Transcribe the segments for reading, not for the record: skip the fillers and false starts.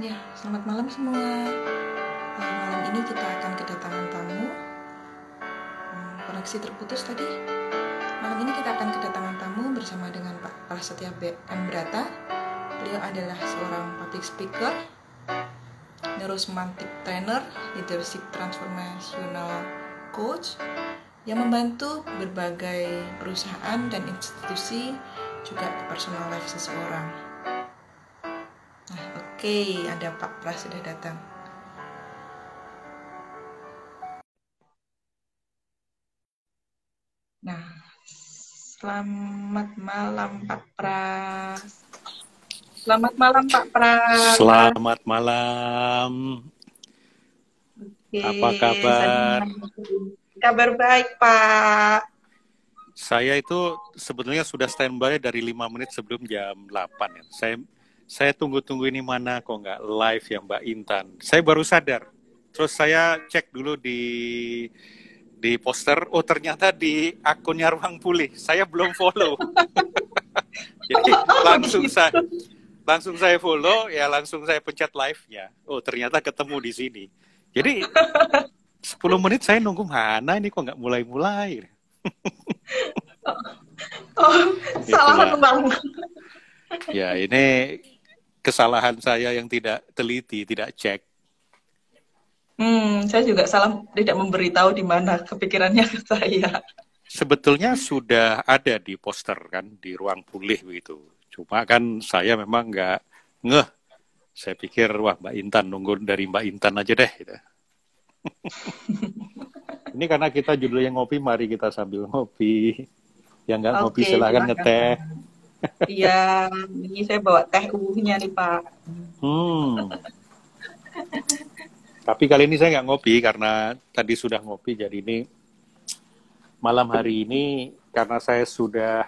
Ya, selamat malam semua. Malam ini kita akan kedatangan tamu. Koneksi terputus tadi. Malam ini kita akan kedatangan tamu bersama dengan Pak Prasetya M. Brata. Beliau adalah seorang public speaker, neurosemantic trainer, leadership transformational coach yang membantu berbagai perusahaan dan institusi, juga personal life seseorang. Nah, oke, ada Pak Pras sudah datang. Nah, selamat malam Pak Pras. Selamat malam Pak Pras. Selamat malam. Oke, Apa kabar? Kabar baik Pak. Saya itu sebetulnya sudah standby dari 5 menit sebelum jam 8 ya. Saya tunggu-tunggu ini mana kok nggak live ya Mbak Intan. Saya baru sadar. Terus saya cek dulu di poster, oh ternyata di akunnya Ruang Pulih. Saya belum follow. Jadi langsung saya follow, ya langsung saya pencet live-nya. Oh ternyata ketemu di sini. Jadi 10 menit saya nunggu mana ini kok nggak mulai-mulai. Salah Bang. Ya ini kesalahan saya yang tidak teliti, tidak cek. Saya juga salah tidak memberitahu di mana kepikirannya ke saya. Sebetulnya sudah ada di poster kan, di Ruang Pulih begitu. Cuma kan saya memang nggak ngeh. Saya pikir wah Mbak Intan, nunggu dari Mbak Intan aja deh. Gitu. Ini karena kita judulnya ngopi, mari kita sambil ngopi. Yang nggak ngopi silakan ngeteh. Iya, ini saya bawa teh uhunya nih Pak. Tapi kali ini saya nggak ngopi karena tadi sudah ngopi, jadi ini malam hari ini karena saya sudah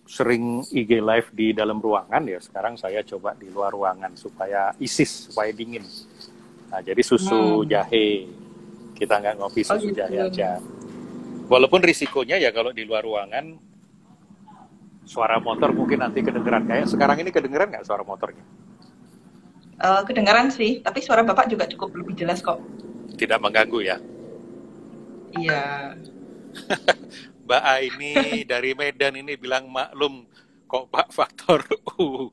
sering IG live di dalam ruangan ya, sekarang saya coba di luar ruangan supaya isis, supaya dingin. Nah, jadi susu jahe. Kita nggak ngopi susu jahe aja. Walaupun risikonya ya kalau di luar ruangan, suara motor mungkin nanti kedengeran. Kayak sekarang ini kedengeran nggak suara motornya? Kedengaran sih, tapi suara Bapak juga cukup lebih jelas kok. Tidak mengganggu ya? Iya. Mbak Aini dari Medan ini bilang maklum kok Pak faktor U.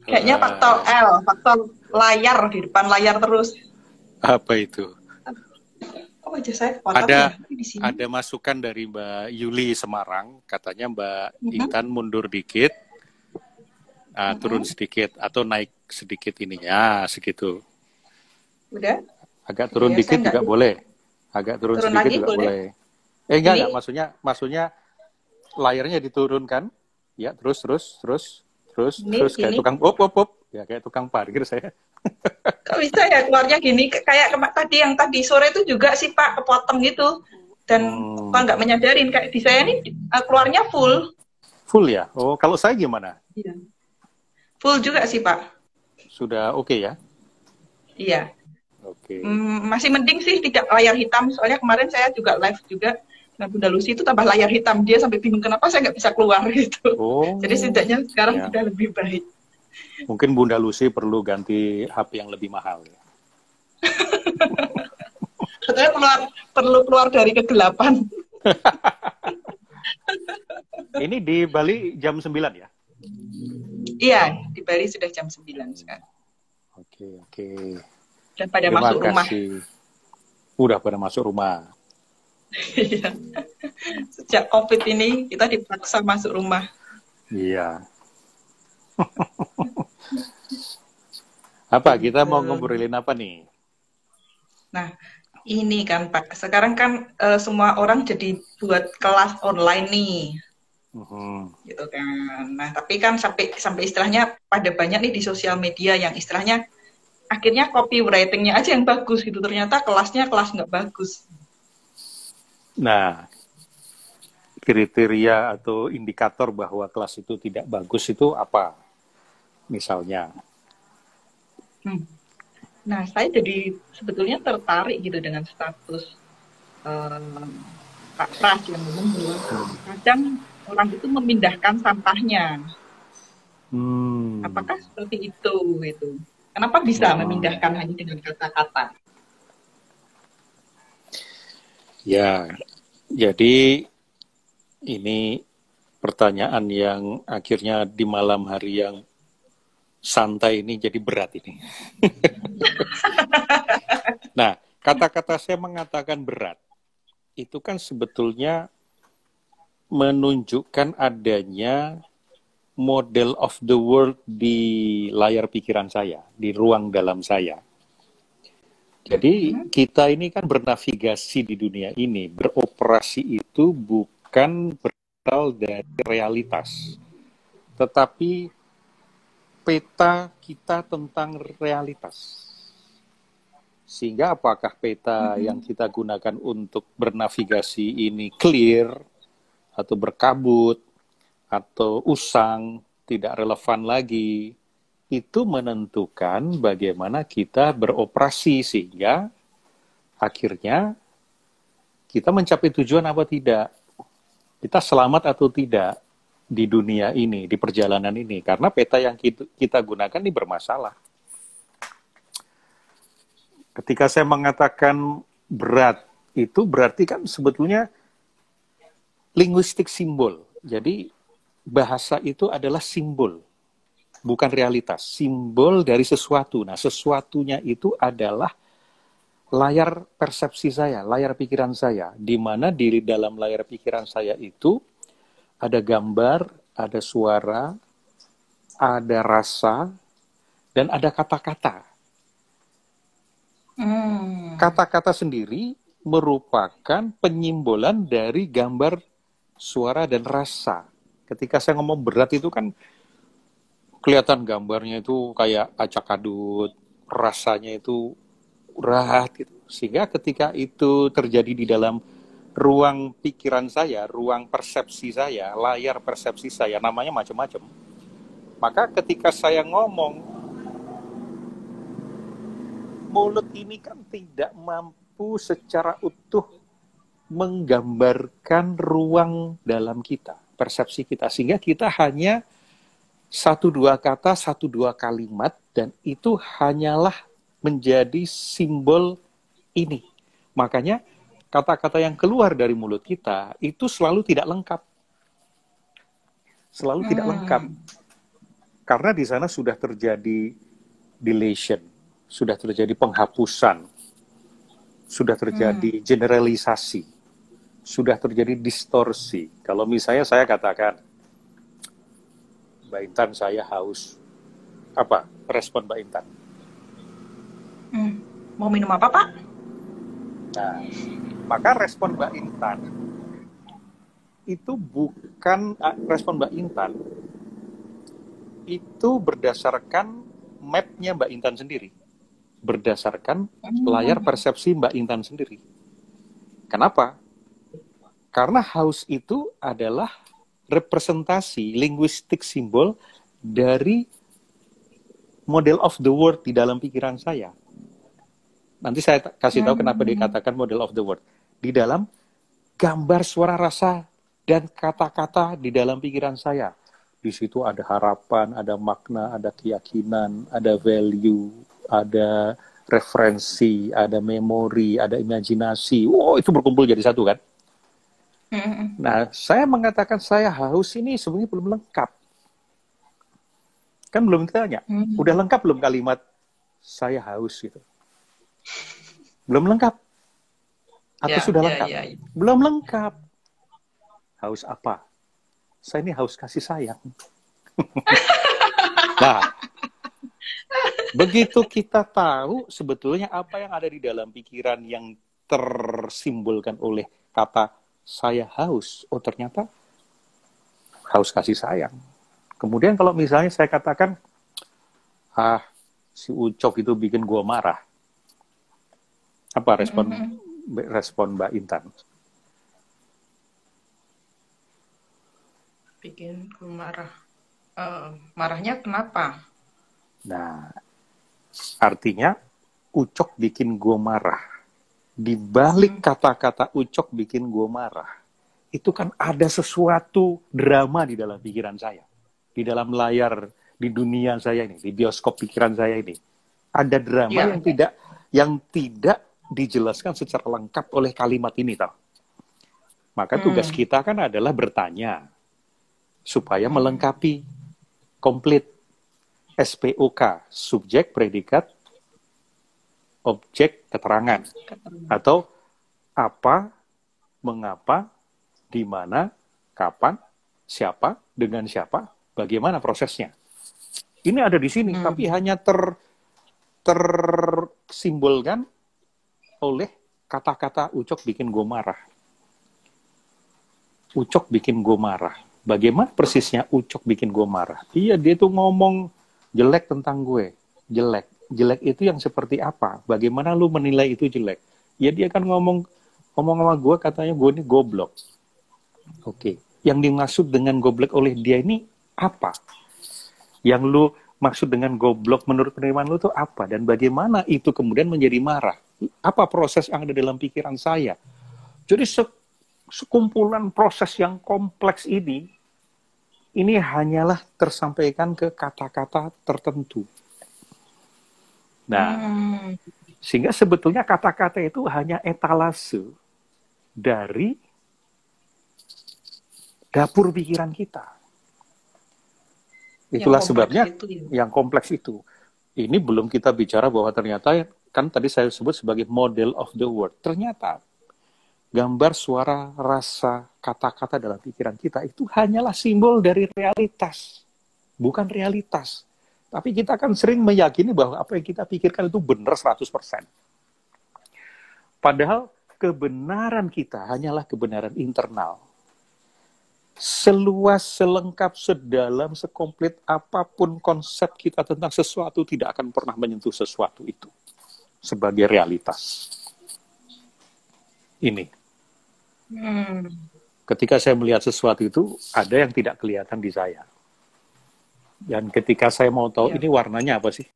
Kayaknya faktor L, faktor layar di depan layar terus. Apa itu? Oh, aja saya ada masukan dari Mbak Yuli Semarang, katanya Mbak Intan mundur dikit, turun sedikit atau naik sedikit ininya, segitu. Udah? Agak turun dikit juga boleh. Agak turun sedikit juga boleh. Enggak, maksudnya layarnya diturunkan. Ya, terus kayak tukang ya kayak tukang parkir saya. Kok bisa ya keluarnya gini? Kayak tadi sore itu juga sih Pak, kepotong gitu. Dan Pak nggak menyadarin, kayak di saya ini keluarnya full. Full ya? Oh, kalau saya gimana? Iya. Full juga sih Pak. Sudah oke ya? Iya. Oke. Masih mending sih tidak layar hitam, soalnya kemarin saya juga live juga dengan Bunda Lucy itu tambah layar hitam, dia sampai bingung kenapa saya nggak bisa keluar gitu. Jadi setidaknya sekarang sudah lebih baik. Mungkin Bunda Lucy perlu ganti HP yang lebih mahal ya. Katanya perlu keluar dari kegelapan. Ini di Bali jam 9 ya? Iya, di Bali sudah jam 9 sekarang. Oke. Dan pada masuk rumah. Udah pada masuk rumah. Iya. Sejak COVID ini kita dipaksa masuk rumah. Iya. Apa kita mau ngobrolin apa nih? Nah, ini kan Pak, sekarang kan semua orang jadi buat kelas online nih. Gitu kan. Nah, tapi kan sampai istilahnya pada banyak nih di sosial media yang istilahnya akhirnya copywriting-nya aja yang bagus gitu. Ternyata kelas nggak bagus. Nah, kriteria atau indikator bahwa kelas itu tidak bagus itu apa? Misalnya. Nah, saya jadi sebetulnya tertarik gitu dengan status Pak Pras yang ngomong bahwa kadang orang itu memindahkan sampahnya. Apakah seperti itu gitu? Kenapa bisa memindahkan hanya dengan kata-kata? Ya, jadi ini pertanyaan yang akhirnya di malam hari yang santai ini jadi berat ini. Nah, kata-kata saya mengatakan berat, itu kan sebetulnya menunjukkan adanya model of the world di layar pikiran saya, di ruang dalam saya. Jadi kita ini kan bernavigasi di dunia ini, beroperasi itu bukan berasal dari realitas, tetapi peta kita tentang realitas. Sehingga apakah peta yang kita gunakan untuk bernavigasi ini clear, atau berkabut, atau usang, tidak relevan lagi, itu menentukan bagaimana kita beroperasi sehingga akhirnya kita mencapai tujuan apa tidak, kita selamat atau tidak di dunia ini, di perjalanan ini, karena peta yang kita gunakan ini bermasalah. Ketika saya mengatakan berat, itu berarti kan sebetulnya linguistik simbol. Jadi bahasa itu adalah simbol, bukan realitas, simbol dari sesuatu. Nah, sesuatunya itu adalah layar persepsi saya, layar pikiran saya, di mana di dalam layar pikiran saya itu ada gambar, ada suara, ada rasa, dan ada kata-kata. Kata-kata sendiri merupakan penyimbolan dari gambar, suara, dan rasa. Ketika saya ngomong berat itu kan kelihatan gambarnya itu kayak acak-adut, rasanya itu berat gitu. Sehingga ketika itu terjadi di dalam ruang pikiran saya, ruang persepsi saya, layar persepsi saya, namanya macam-macam. Maka ketika saya ngomong, mulut ini kan tidak mampu secara utuh menggambarkan ruang dalam kita, persepsi kita. Sehingga kita hanya satu dua kata, satu dua kalimat, dan itu hanyalah menjadi simbol ini. Makanya kata-kata yang keluar dari mulut kita itu selalu tidak lengkap. Selalu tidak lengkap. Karena di sana sudah terjadi deletion, sudah terjadi penghapusan, sudah terjadi generalisasi, sudah terjadi distorsi. Kalau misalnya saya katakan, Mbak Intan, saya haus. Apa respon Mbak Intan? Mau minum apa, Pak? Nah, maka respon Mbak Intan itu bukan respon Mbak Intan, itu berdasarkan map-nya Mbak Intan sendiri, berdasarkan layar persepsi Mbak Intan sendiri. Kenapa? Karena haus itu adalah representasi linguistik simbol dari model of the world di dalam pikiran saya. Nanti saya kasih tahu kenapa dikatakan model of the world. Di dalam gambar, suara, rasa, dan kata-kata di dalam pikiran saya. Di situ ada harapan, ada makna, ada keyakinan, ada value, ada referensi, ada memori, ada imajinasi. Wow, itu berkumpul jadi satu kan? Nah, saya mengatakan saya haus ini sebenarnya belum lengkap. Kan belum ditanya. Udah lengkap belum kalimat saya haus gitu? Belum lengkap. Atau sudah lengkap? Belum lengkap. Haus apa? Saya ini haus kasih sayang. Nah, begitu kita tahu sebetulnya apa yang ada di dalam pikiran yang tersimbolkan oleh kata saya haus, oh ternyata haus kasih sayang. Kemudian kalau misalnya saya katakan, si Ucok itu bikin gua marah. Apa respon Mbak Intan? Bikin gua marah. Marahnya kenapa? Nah, artinya Ucok bikin gua marah. Di balik kata-kata Ucok bikin gue marah, itu kan ada sesuatu drama di dalam pikiran saya, di dalam layar di dunia saya ini, di bioskop pikiran saya ini. Ada drama Ya. yang tidak dijelaskan secara lengkap oleh kalimat ini, toh. Maka tugas kita kan adalah bertanya supaya melengkapi, komplit. SPOK, subjek, predikat, objek, keterangan. Atau apa, mengapa, di mana, kapan, siapa, dengan siapa, bagaimana prosesnya. Ini ada di sini, tapi hanya tersimbolkan oleh kata-kata Ucok bikin gue marah. Ucok bikin gue marah. Bagaimana persisnya Ucok bikin gue marah? Iya, dia tuh ngomong jelek tentang gue. Jelek. Jelek itu yang seperti apa? Bagaimana lu menilai itu jelek? Ya dia kan ngomong sama gue, katanya gue ini goblok. Oke. Yang dimaksud dengan goblok oleh dia ini apa? Yang lu maksud dengan goblok menurut penerimaan lu itu apa? Dan bagaimana itu kemudian menjadi marah? Apa proses yang ada dalam pikiran saya? Jadi sekumpulan proses yang kompleks ini hanyalah tersampaikan ke kata-kata tertentu. Nah, sehingga sebetulnya kata-kata itu hanya etalase dari dapur pikiran kita. Itulah sebabnya yang kompleks itu. Ini belum kita bicara bahwa ternyata, kan tadi saya sebut sebagai model of the word. Ternyata gambar, suara, rasa, kata-kata dalam pikiran kita itu hanyalah simbol dari realitas. Bukan realitas. Tapi kita kan sering meyakini bahwa apa yang kita pikirkan itu benar 100%. Padahal kebenaran kita hanyalah kebenaran internal. Seluas, selengkap, sedalam, sekomplit apapun konsep kita tentang sesuatu tidak akan pernah menyentuh sesuatu itu sebagai realitas. Ini. Ketika saya melihat sesuatu itu, ada yang tidak kelihatan di saya. Dan ketika saya mau tahu ini warnanya apa sih?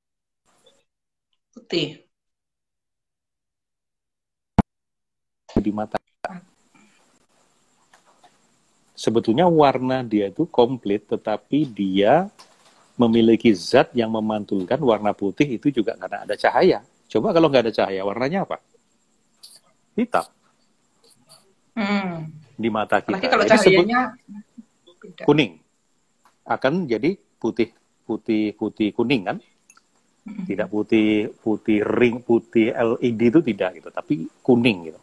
Putih. Di mata. Sebetulnya warna dia itu komplit, tetapi dia memiliki zat yang memantulkan warna putih itu juga karena ada cahaya. Coba kalau nggak ada cahaya, warnanya apa? Hitam. Di mata kita. Apalagi kalau cahayanya kuning. Akan jadi putih kuning kan? Tidak putih ring, putih LED itu tidak gitu, tapi kuning gitu.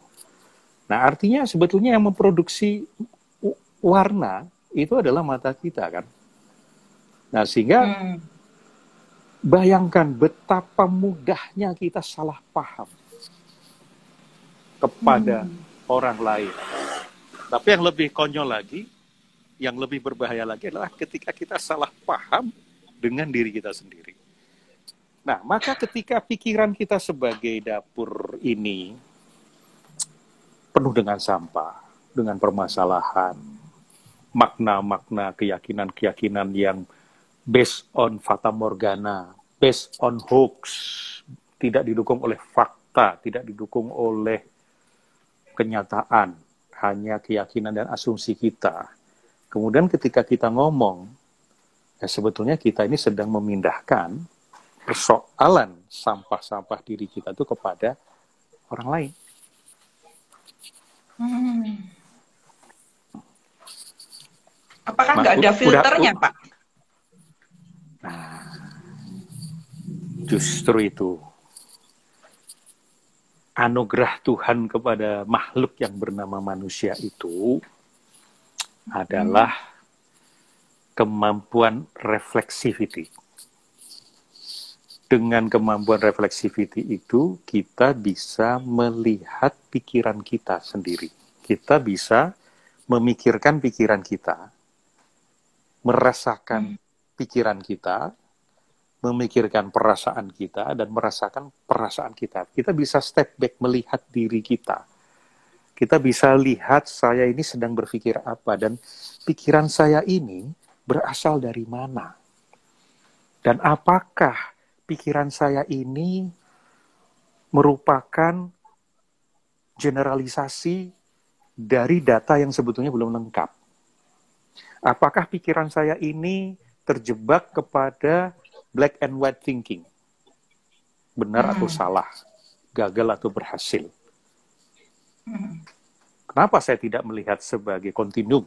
Nah, artinya sebetulnya yang memproduksi warna itu adalah mata kita kan. Nah, sehingga bayangkan betapa mudahnya kita salah paham kepada orang lain. Tapi yang lebih konyol lagi, yang lebih berbahaya lagi adalah ketika kita salah paham dengan diri kita sendiri. Nah, maka ketika pikiran kita sebagai dapur ini penuh dengan sampah, dengan permasalahan, makna-makna, keyakinan-keyakinan yang based on fata morgana, based on hoax, tidak didukung oleh fakta, tidak didukung oleh kenyataan, hanya keyakinan dan asumsi kita. Kemudian ketika kita ngomong, ya sebetulnya kita ini sedang memindahkan persoalan sampah-sampah diri kita itu kepada orang lain. Apakah nggak ada filternya, Pak? Nah, justru itu anugerah Tuhan kepada makhluk yang bernama manusia itu adalah kemampuan reflexivity. Dengan kemampuan reflexivity itu, kita bisa melihat pikiran kita sendiri. Kita bisa memikirkan pikiran kita, merasakan pikiran kita, memikirkan perasaan kita, dan merasakan perasaan kita. Kita bisa step back melihat diri kita. Kita bisa lihat saya ini sedang berpikir apa, dan pikiran saya ini berasal dari mana. Dan apakah pikiran saya ini merupakan generalisasi dari data yang sebetulnya belum lengkap. Apakah pikiran saya ini terjebak kepada black and white thinking. Benar atau salah, gagal atau berhasil. Kenapa saya tidak melihat sebagai kontinum?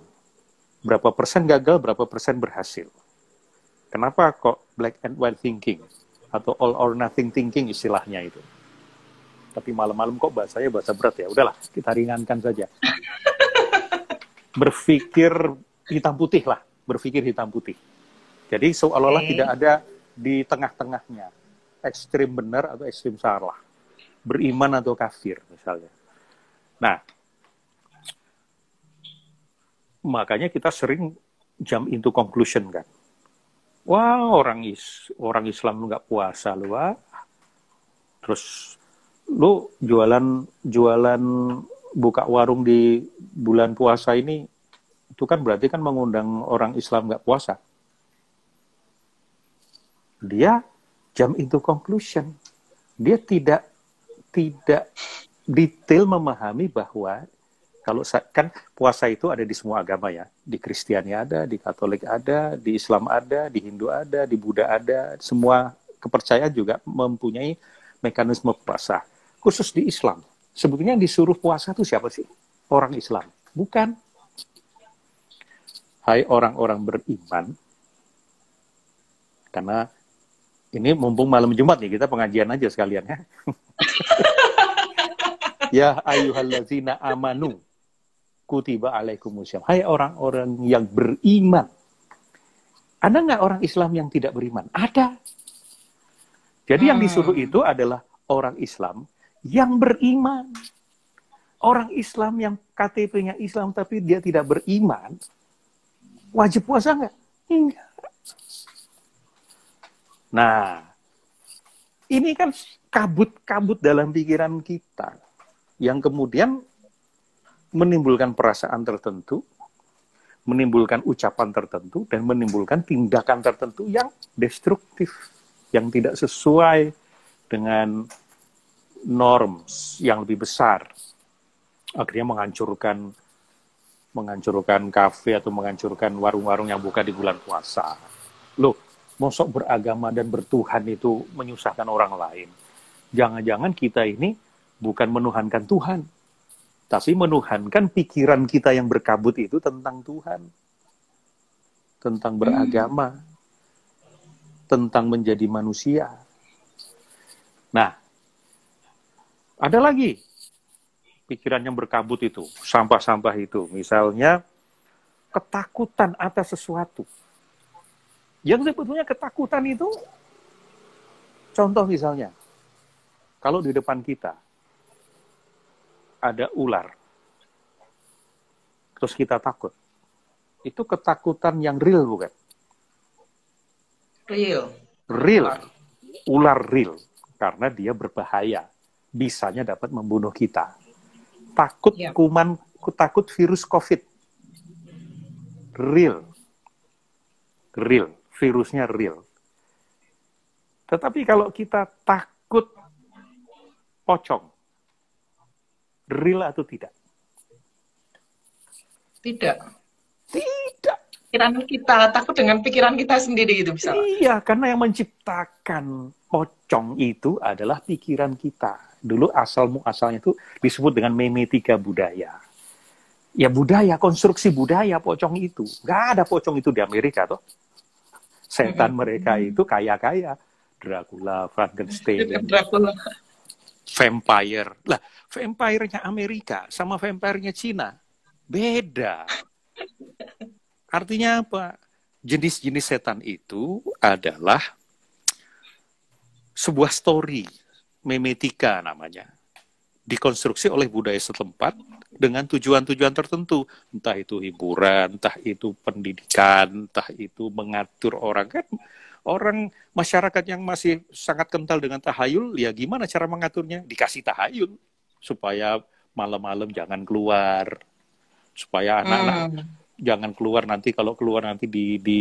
Berapa persen gagal, berapa persen berhasil? Kenapa kok black and white thinking? Atau all or nothing thinking istilahnya itu. Tapi malam-malam kok bahasanya bahasa berat ya. Udahlah, kita ringankan saja. Berpikir hitam putih lah. Berpikir hitam putih. Jadi seolah-olah tidak ada di tengah-tengahnya. Ekstrim benar atau ekstrim salah. Beriman atau kafir misalnya. Nah, makanya kita sering jump into conclusion kan. Wah, orang Islam lu nggak puasa lu, wah. Terus lu jualan buka warung di bulan puasa ini, itu kan berarti kan mengundang orang Islam nggak puasa. Dia jump into conclusion. Dia tidak detail memahami bahwa kalau kan puasa itu ada di semua agama ya. Di Kristiani ada, di Katolik ada, di Islam ada, di Hindu ada, di Buddha ada. Semua kepercayaan juga mempunyai mekanisme puasa. Khusus di Islam. Sebetulnya yang disuruh puasa itu siapa sih? Orang Islam. Bukan. Hai orang-orang beriman. Karena ini mumpung malam Jumat nih, kita pengajian aja sekalian ya. Ya ayyuhallazina amanu kutiba alaikumusyaum. Hai orang-orang yang beriman. Ada nggak orang Islam yang tidak beriman? Ada. Jadi yang disuruh itu adalah orang Islam yang beriman. Orang Islam yang KTP-nya Islam tapi dia tidak beriman, wajib puasa nggak? Enggak. Nah, ini kan kabut-kabut dalam pikiran kita yang kemudian menimbulkan perasaan tertentu, menimbulkan ucapan tertentu, dan menimbulkan tindakan tertentu yang destruktif, yang tidak sesuai dengan norms yang lebih besar. Akhirnya menghancurkan kafe atau menghancurkan warung-warung yang buka di bulan puasa. Loh, mosok beragama dan bertuhan itu menyusahkan orang lain. Jangan-jangan kita ini bukan menuhankan Tuhan, tapi menuhankan pikiran kita yang berkabut itu tentang Tuhan, tentang beragama, tentang menjadi manusia. Nah, ada lagi pikiran yang berkabut itu, sampah-sampah itu. Misalnya, ketakutan atas sesuatu. Yang sebetulnya ketakutan itu, contoh misalnya, kalau di depan kita ada ular, terus kita takut. Itu ketakutan yang real bukan? Real. Ular real. Karena dia berbahaya. Bisanya dapat membunuh kita. Takut kuman, takut virus COVID. Real. Virusnya real. Tetapi kalau kita takut pocong, real atau tidak? Tidak. Pikiran kita, takut dengan pikiran kita sendiri gitu misalnya. Iya, karena yang menciptakan pocong itu adalah pikiran kita. Dulu asal-muasalnya itu disebut dengan memetika budaya. Ya budaya, konstruksi budaya pocong itu. Nggak ada pocong itu di Amerika toh. Setan mereka itu kaya-kaya. Dracula, Frankenstein, vampire. Lah, vampire-nya Amerika sama vampire-nya Cina beda. Artinya apa? Jenis-jenis setan itu adalah sebuah story, memetika namanya. Dikonstruksi oleh budaya setempat dengan tujuan-tujuan tertentu. Entah itu hiburan, entah itu pendidikan, entah itu mengatur orang. Kan orang masyarakat yang masih sangat kental dengan tahayul, ya gimana cara mengaturnya? Dikasih tahayul. Supaya malam-malam jangan keluar. Supaya anak-anak jangan keluar, nanti kalau keluar nanti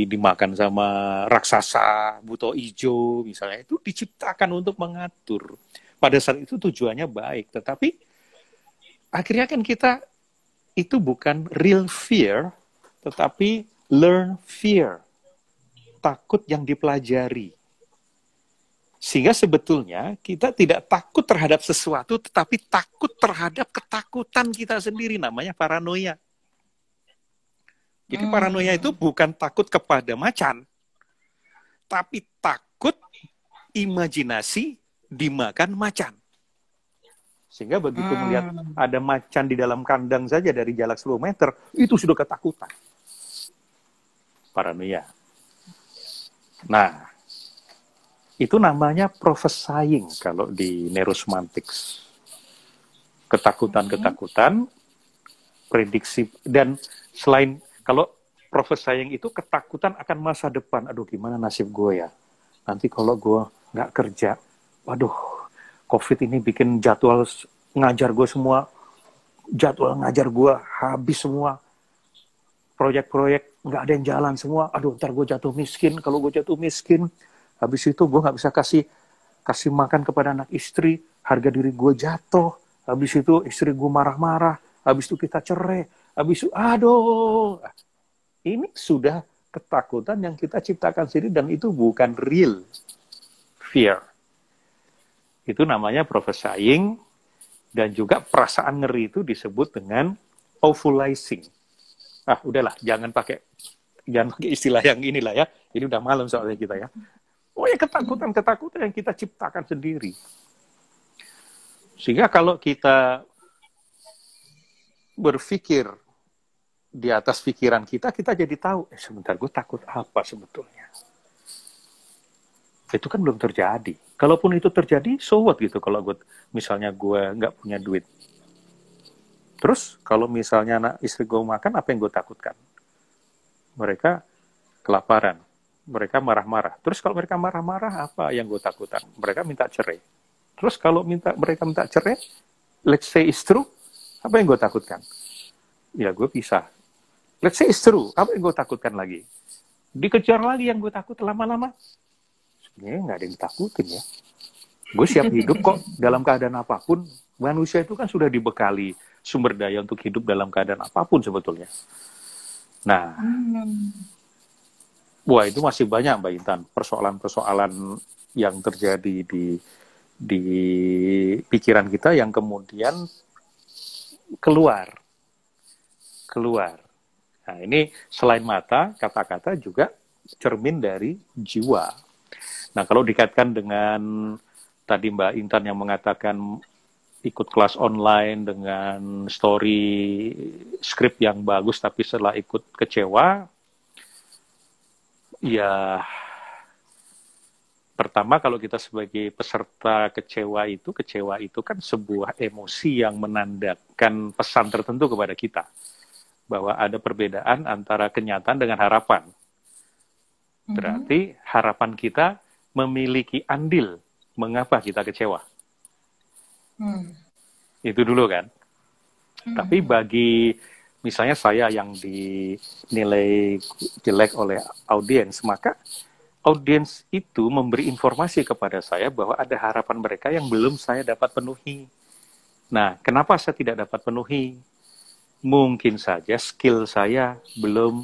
dimakan sama raksasa, buto ijo misalnya. Itu diciptakan untuk mengatur. Pada saat itu tujuannya baik, tetapi akhirnya kan kita itu bukan real fear, tetapi learn fear. takut yang dipelajari. Sehingga sebetulnya kita tidak takut terhadap sesuatu, tetapi takut terhadap ketakutan kita sendiri, namanya paranoia. Jadi paranoia itu bukan takut kepada macan, tapi takut imajinasi dimakan macan. Sehingga begitu melihat ada macan di dalam kandang saja dari jarak 10 meter, itu sudah ketakutan. Paranoia. Nah, itu namanya prophesying kalau di neurosemantics. Ketakutan-ketakutan, prediksi, dan selain, kalau prophesying itu ketakutan akan masa depan. Aduh, gimana nasib gue ya? Nanti kalau gue nggak kerja, waduh, COVID ini bikin jadwal ngajar gue semua, jadwal ngajar gue habis semua, proyek-proyek nggak ada yang jalan semua, aduh ntar gue jatuh miskin, kalau gue jatuh miskin, habis itu gue nggak bisa kasih makan kepada anak istri, harga diri gue jatuh, habis itu istri gue marah-marah, habis itu kita cerai, habis itu, aduh, ini sudah ketakutan yang kita ciptakan sendiri dan itu bukan real fear. Itu namanya prophesying, dan juga perasaan ngeri itu disebut dengan ovulizing. Ah, udahlah, jangan pakai istilah yang inilah ya. Ini udah malam soalnya kita ya. Oh ya, ketakutan yang kita ciptakan sendiri. Sehingga kalau kita berpikir di atas pikiran kita jadi tahu, sebentar, gue takut apa sebetulnya. Itu kan belum terjadi. Kalaupun itu terjadi, so what gitu kalau misalnya gue nggak punya duit. Terus kalau misalnya anak istri gue makan, apa yang gue takutkan? Mereka kelaparan, mereka marah-marah. Terus kalau mereka marah-marah, apa yang gue takutkan? Mereka minta cerai. Terus kalau mereka minta cerai, let's say it's true, apa yang gue takutkan? Ya gue pisah. Let's say it's true, apa yang gue takutkan lagi? Dikejar lagi yang gue takut lama-lama. Sebenarnya nggak ada yang ditakutin ya. Gue siap hidup kok dalam keadaan apapun. Manusia itu kan sudah dibekali sumber daya untuk hidup dalam keadaan apapun sebetulnya. Nah, wah itu masih banyak Mbak Intan, persoalan-persoalan yang terjadi di pikiran kita yang kemudian keluar. Nah ini selain mata, kata-kata juga cermin dari jiwa. Nah kalau dikaitkan dengan tadi Mbak Intan yang mengatakan ikut kelas online dengan story skrip yang bagus, tapi setelah ikut kecewa, ya pertama kalau kita sebagai peserta kecewa itu kan sebuah emosi yang menandakan pesan tertentu kepada kita, bahwa ada perbedaan antara kenyataan dengan harapan. Berarti harapan kita memiliki andil mengapa kita kecewa. Itu dulu kan. Tapi bagi misalnya saya yang dinilai jelek oleh audiens, maka audiens itu memberi informasi kepada saya bahwa ada harapan mereka yang belum saya dapat penuhi. Nah, kenapa saya tidak dapat penuhi? Mungkin saja skill saya belum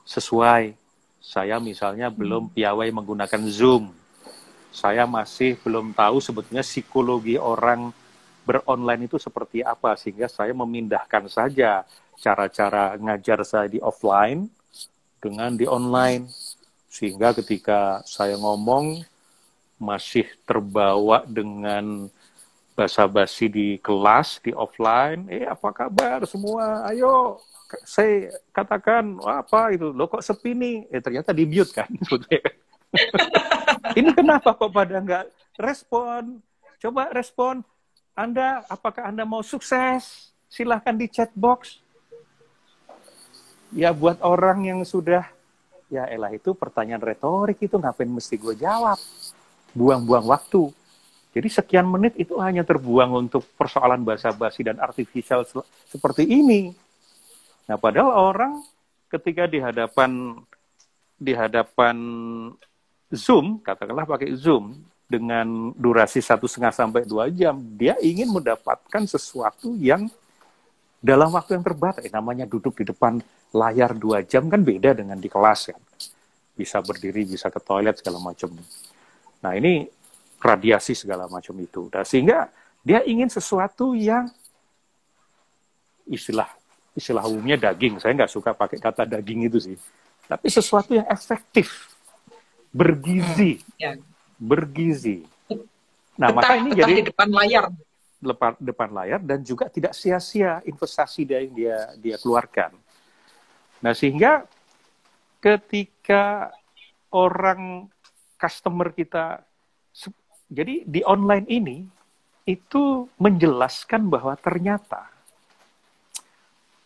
sesuai. Saya misalnya belum piawai menggunakan Zoom. Saya masih belum tahu sebetulnya psikologi orang beronline itu seperti apa, sehingga saya memindahkan saja cara-cara ngajar saya di offline dengan di online, sehingga ketika saya ngomong masih terbawa dengan basa-basi di kelas, di offline, apa kabar semua, ayo saya katakan apa itu, lo kok sepi nih, ternyata di mute kan. Ini kenapa kok pada nggak respon? Coba respon. Apakah Anda mau sukses? Silahkan di chat box. Ya buat orang yang sudah, ya elah itu pertanyaan retorik itu ngapain mesti gue jawab? Buang-buang waktu. Jadi sekian menit itu hanya terbuang untuk persoalan basa-basi dan artificial seperti ini. Nah padahal orang ketika di hadapan Zoom, katakanlah pakai Zoom, dengan durasi 1,5 sampai 2 jam, dia ingin mendapatkan sesuatu yang dalam waktu yang terbatas. Namanya duduk di depan layar 2 jam kan beda dengan di kelas kan. bisa berdiri, bisa ke toilet segala macam. Nah ini radiasi segala macam itu. Nah, sehingga dia ingin sesuatu yang istilah umumnya daging. Saya nggak suka pakai kata daging itu sih. Tapi sesuatu yang efektif, bergizi, bergizi. Nah maka ini jadi di depan layar. Depan layar dan juga tidak sia-sia investasi yang dia keluarkan. Nah sehingga ketika orang customer kita, jadi di online ini itu menjelaskan bahwa ternyata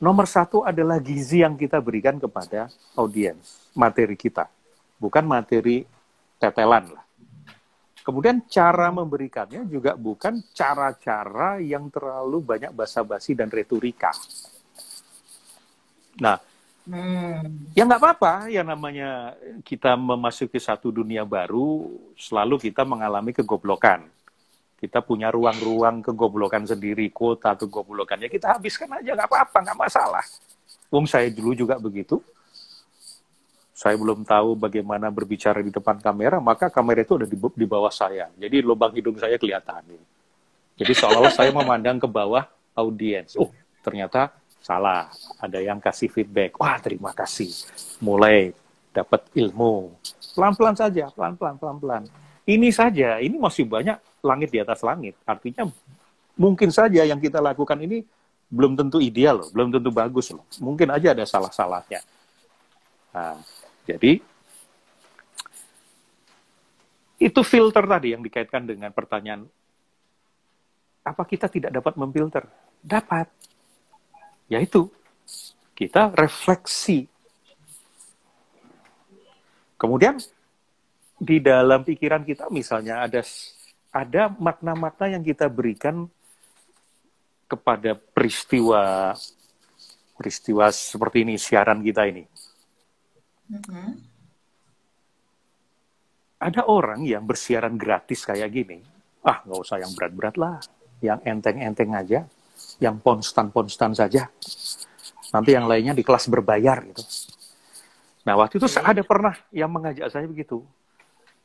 nomor satu adalah gizi yang kita berikan kepada audiens, materi kita, bukan materi tetelan lah. Kemudian cara memberikannya juga bukan cara-cara yang terlalu banyak basa-basi dan retorika. Nah, ya nggak apa-apa, ya namanya kita memasuki satu dunia baru, selalu kita mengalami kegoblokan. Kita punya ruang-ruang kegoblokan sendiri, kuota kegoblokan. Ya kita habiskan aja, nggak apa-apa, nggak masalah. Saya dulu juga begitu. Saya belum tahu bagaimana berbicara di depan kamera, maka kamera itu ada di bawah saya. Jadi lubang hidung saya kelihatan. Jadi seolah-olah saya memandang ke bawah audiens. Ternyata salah. Ada yang kasih feedback. Wah, terima kasih. Mulai dapat ilmu. Pelan-pelan saja, pelan-pelan. Ini saja, ini masih banyak langit di atas langit. Artinya mungkin saja yang kita lakukan ini belum tentu ideal loh, belum tentu bagus loh. Mungkin aja ada salah-salahnya. Nah, jadi itu filter tadi yang dikaitkan dengan pertanyaan, apa kita tidak dapat memfilter? Dapat. Yaitu, kita refleksi. Kemudian, di dalam pikiran kita misalnya ada makna-makna yang kita berikan kepada peristiwa seperti ini, siaran kita ini. Ada orang yang bersiaran gratis kayak gini, nggak usah yang berat-berat lah, yang enteng-enteng aja, yang konstan-konstan saja. Nanti yang lainnya di kelas berbayar gitu. Nah waktu itu ada pernah yang mengajak saya begitu.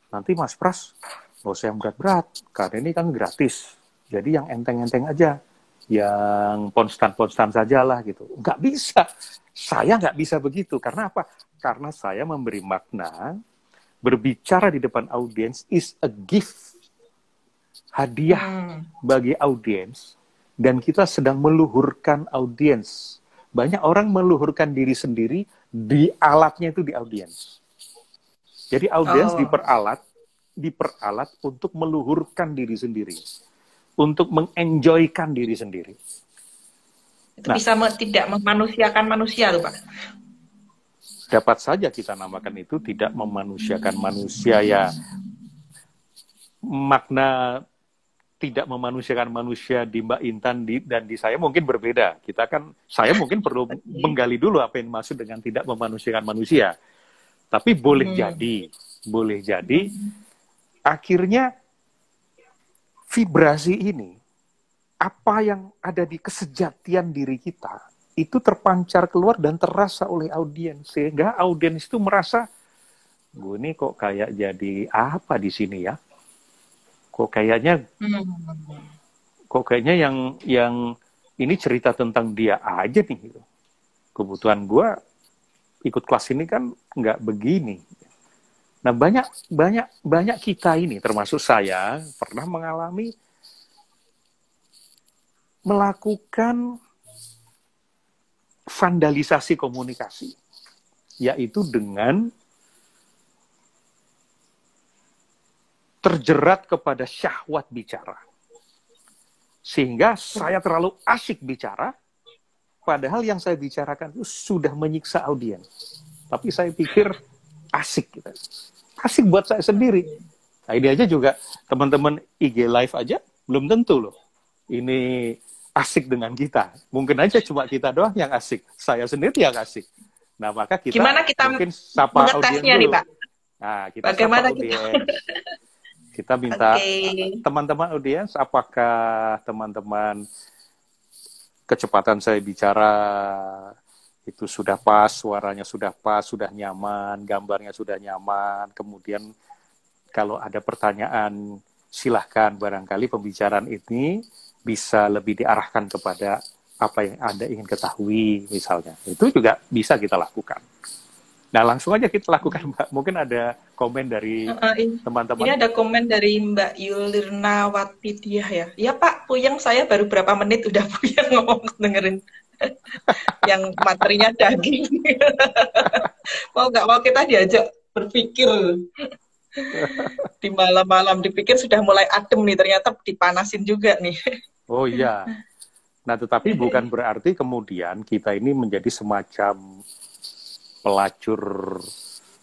Nanti Mas Pras, nggak usah yang berat-berat, karena ini kan gratis. Jadi yang enteng-enteng aja, yang konstan-konstan saja lah gitu. Nggak bisa. Saya nggak bisa begitu. Karena apa? Karena saya memberi makna, berbicara di depan audiens is a gift. Hadiah bagi audiens. Dan kita sedang meluhurkan audiens. Banyak orang meluhurkan diri sendiri, di alatnya itu di audiens. Jadi audiens diperalat untuk meluhurkan diri sendiri. Untuk mengenjoykan diri sendiri. Itu bisa tidak memanusiakan manusia tuh Pak? Dapat saja kita namakan itu tidak memanusiakan manusia ya. Makna tidak memanusiakan manusia di Mbak Intan dan di saya mungkin berbeda. Saya mungkin perlu menggali dulu apa yang dimaksud dengan tidak memanusiakan manusia. Tapi boleh jadi akhirnya vibrasi ini, apa yang ada di kesejatian diri kita, itu terpancar keluar dan terasa oleh audiens. Sehingga audiens itu merasa, gue ini kok kayak jadi apa di sini ya? Kok kayaknya yang ini cerita tentang dia aja nih. Gitu. Kebutuhan gue ikut kelas ini kan nggak begini. Nah banyak kita ini, termasuk saya, pernah mengalami melakukan vandalisasi komunikasi, yaitu dengan terjerat kepada syahwat bicara. Sehingga saya terlalu asyik bicara, padahal yang saya bicarakan itu sudah menyiksa audiens. Tapi saya pikir asik gitu. Asik buat saya sendiri. Nah ini aja juga teman-teman IG Live aja belum tentu loh. Ini asik dengan kita. Mungkin aja cuma kita doang yang asik. Saya sendiri yang asik. Nah maka gimana kita mungkin sapa audiens dulu. Nih, Pak? Nah kita bagaimana sapa audiens. Kita minta teman-teman audiens, apakah teman-teman kecepatan saya bicara Itu sudah pas, suaranya sudah pas, sudah nyaman, gambarnya sudah nyaman. Kemudian kalau ada pertanyaan, silahkan, barangkali pembicaraan ini bisa lebih diarahkan kepada apa yang Anda ingin ketahui, misalnya. Itu juga bisa kita lakukan. Nah, langsung aja kita lakukan, Mbak. Mungkin ada komen dari Ini teman-teman. ada komen dari Mbak Yulirna Watidiah ya. Ya Pak, puyeng saya baru berapa menit udah puyeng ngomong dengerin yang materinya daging. Mau nggak mau kita diajak berpikir. Di malam-malam dipikir sudah mulai adem nih, ternyata dipanasin juga nih. Oh iya. Nah, tetapi bukan berarti kemudian kita ini menjadi semacam pelacur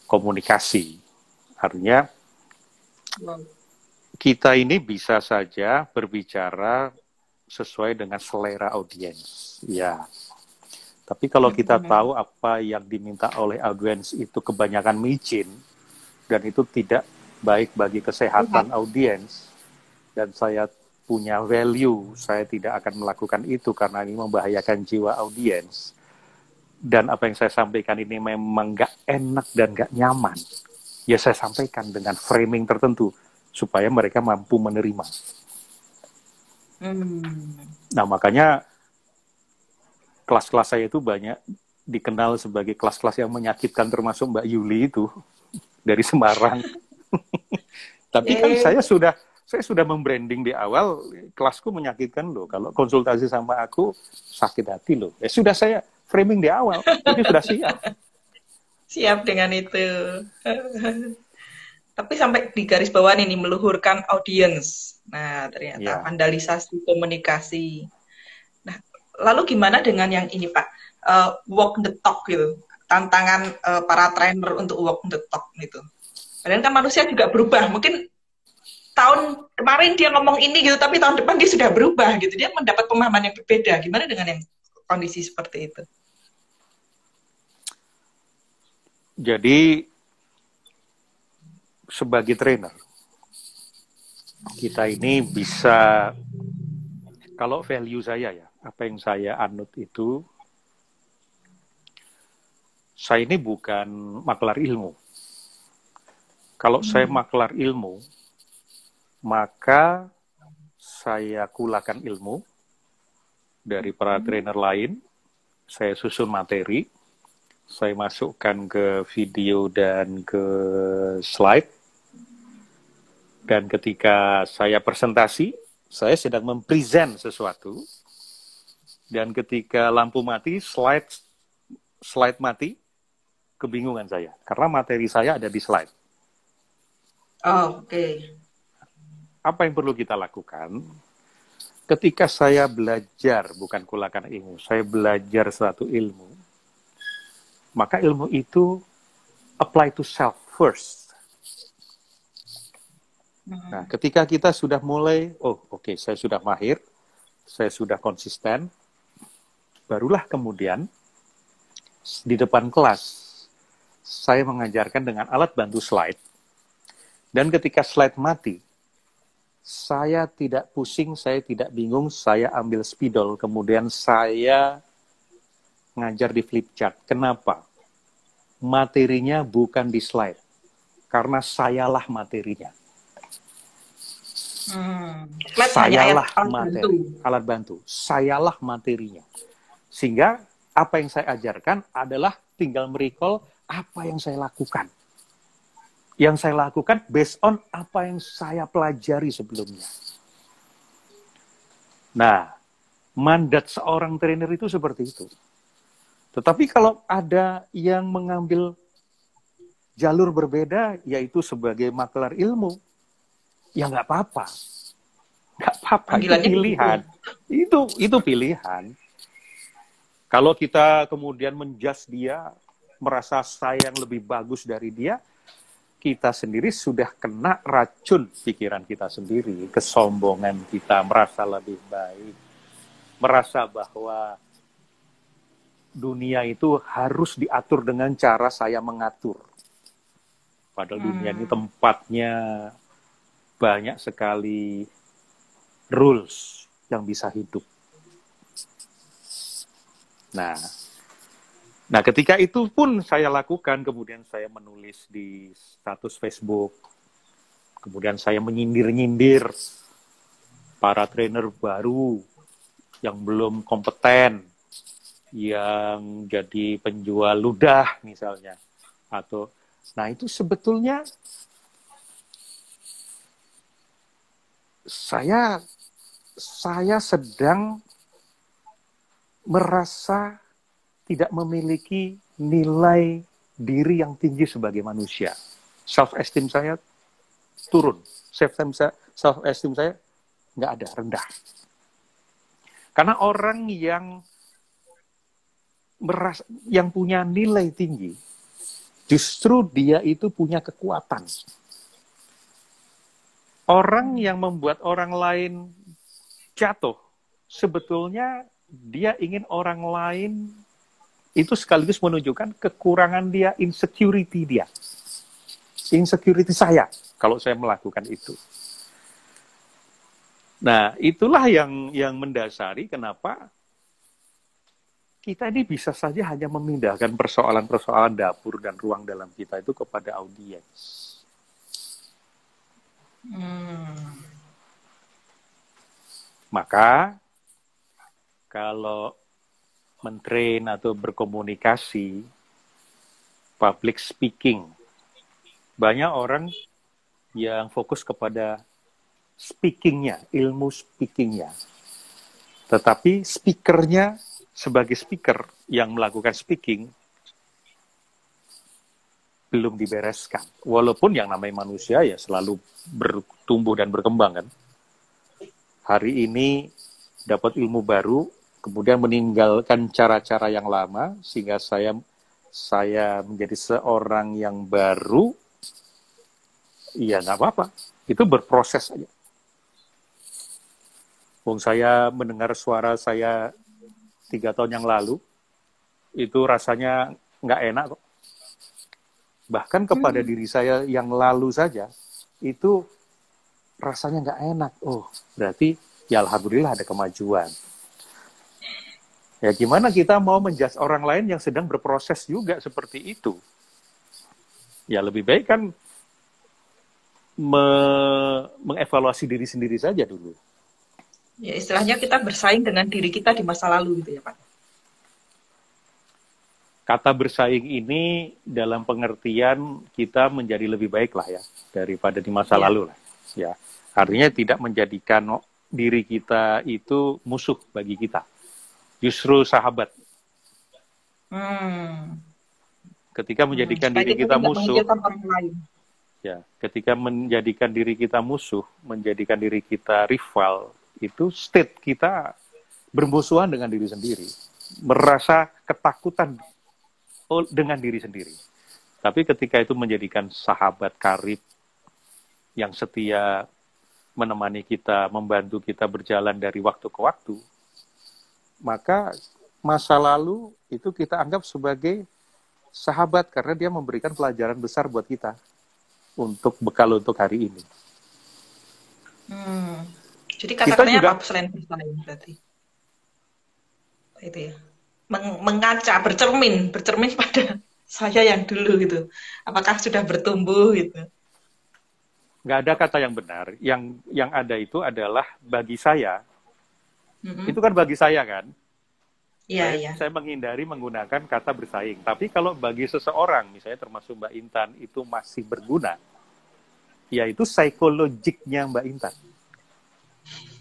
komunikasi. Artinya kita ini bisa saja berbicara sesuai dengan selera audiens. Ya. Tapi kalau kita tahu apa yang diminta oleh audiens itu kebanyakan micin, dan itu tidak baik bagi kesehatan audiens, dan saya punya value, saya tidak akan melakukan itu karena ini membahayakan jiwa audiens, dan apa yang saya sampaikan ini memang nggak enak dan nggak nyaman, ya saya sampaikan dengan framing tertentu supaya mereka mampu menerima. Nah, makanya kelas-kelas saya itu banyak dikenal sebagai kelas-kelas yang menyakitkan, termasuk Mbak Yuli itu dari Semarang. Tapi kan saya sudah membranding di awal, kelasku menyakitkan loh. Kalau konsultasi sama aku sakit hati loh. Ya sudah saya framing di awal, jadi sudah siap. Siap dengan itu. Tapi sampai di garis bawah ini meluhurkan audiens. Nah, ternyata vandalisasi komunikasi. Nah, lalu gimana dengan yang ini Pak? Walk the talk gitu. Tantangan para trainer untuk walk the talk gitu. Padahal kan manusia juga berubah. Mungkin tahun kemarin dia ngomong ini gitu, tapi tahun depan dia sudah berubah gitu. Dia mendapat pemahaman yang berbeda. Gimana dengan yang kondisi seperti itu? Jadi sebagai trainer, kita ini bisa, kalau value saya ya, apa yang saya anut itu, saya ini bukan makelar ilmu. Kalau saya makelar ilmu, maka saya kulakan ilmu dari para trainer lain, saya susun materi, saya masukkan ke video dan ke slide, dan ketika saya presentasi, saya sedang mempresent sesuatu, dan ketika lampu mati, slide mati, kebingungan saya, karena materi saya ada di slide. Oke. Apa yang perlu kita lakukan? Ketika saya belajar, bukan kulakan ilmu, saya belajar suatu ilmu, maka ilmu itu apply to self first. Nah, ketika kita sudah mulai, oke, saya sudah mahir, saya sudah konsisten, barulah kemudian di depan kelas, saya mengajarkan dengan alat bantu slide, dan ketika slide mati, saya tidak pusing, saya tidak bingung, saya ambil spidol, kemudian saya ngajar di flip chart. Kenapa? Materinya bukan di slide. Karena sayalah materinya. Sayalah materi. Alat bantu. Sayalah materinya. Sehingga apa yang saya ajarkan adalah tinggal merecall apa yang saya lakukan. Yang saya lakukan based on apa yang saya pelajari sebelumnya. Nah, mandat seorang trainer itu seperti itu. Tetapi kalau ada yang mengambil jalur berbeda, yaitu sebagai makelar ilmu, ya nggak apa-apa. Nggak apa-apa, itu pilihan. Itu pilihan. Kalau kita kemudian menjudge dia, merasa saya yang lebih bagus dari dia, kita sendiri sudah kena racun pikiran kita sendiri, kesombongan kita, merasa lebih baik, merasa bahwa dunia itu harus diatur dengan cara saya mengatur. Padahal dunia ini tempatnya banyak sekali rules yang bisa hidup. Nah, Nah, ketika itu pun saya lakukan, kemudian saya menulis di status Facebook, kemudian saya menyindir-nyindir para trainer baru yang belum kompeten, yang jadi penjual ludah misalnya, atau nah itu sebetulnya saya sedang merasa tidak memiliki nilai diri yang tinggi sebagai manusia. Self esteem saya turun, self esteem saya nggak ada, rendah. Karena orang yang punya nilai tinggi, justru dia itu punya kekuatan. Orang yang membuat orang lain jatuh, sebetulnya dia ingin orang lain itu sekaligus menunjukkan kekurangan dia, insecurity dia. Insecurity saya, kalau saya melakukan itu. Nah, itulah yang mendasari kenapa kita ini bisa saja hanya memindahkan persoalan-persoalan dapur dan ruang dalam kita itu kepada audiens. Maka, kalau mentrain atau berkomunikasi, public speaking, banyak orang yang fokus kepada speaking-nya, ilmu speaking-nya. Tetapi speaker-nya sebagai speaker yang melakukan speaking belum dibereskan. Walaupun yang namanya manusia ya selalu bertumbuh dan berkembang kan. Hari ini dapat ilmu baru, kemudian meninggalkan cara-cara yang lama, sehingga saya menjadi seorang yang baru, ya nggak apa-apa. Itu berproses aja. Wong saya mendengar suara saya 3 tahun yang lalu, itu rasanya nggak enak kok. Bahkan kepada diri saya yang lalu saja, itu rasanya nggak enak. Oh, berarti ya alhamdulillah ada kemajuan. Ya gimana kita mau menjudge orang lain yang sedang berproses juga seperti itu? Ya lebih baik kan mengevaluasi diri sendiri saja dulu. Ya istilahnya kita bersaing dengan diri kita di masa lalu gitu ya Pak. Kata bersaing ini dalam pengertian kita menjadi lebih baik lah ya daripada di masa lalu lah. Ya, artinya tidak menjadikan diri kita itu musuh bagi kita. Justru sahabat. Ketika menjadikan diri kita musuh, ya, ketika menjadikan diri kita musuh, menjadikan diri kita rival, itu state kita bermusuhan dengan diri sendiri, merasa ketakutan dengan diri sendiri. Tapi ketika itu menjadikan sahabat karib yang setia menemani kita, membantu kita berjalan dari waktu ke waktu, maka masa lalu itu kita anggap sebagai sahabat karena dia memberikan pelajaran besar buat kita untuk bekal untuk hari ini. Jadi kata-katanya apa selain bersaing berarti? Itu ya. Mengaca, bercermin pada saya yang dulu gitu. Apakah sudah bertumbuh gitu? Nggak ada kata yang benar. Yang ada itu adalah bagi saya. Itu kan bagi saya kan. Iya. Saya menghindari menggunakan kata bersaing. Tapi kalau bagi seseorang, misalnya termasuk Mbak Intan, itu masih berguna, yaitu psikologiknya Mbak Intan.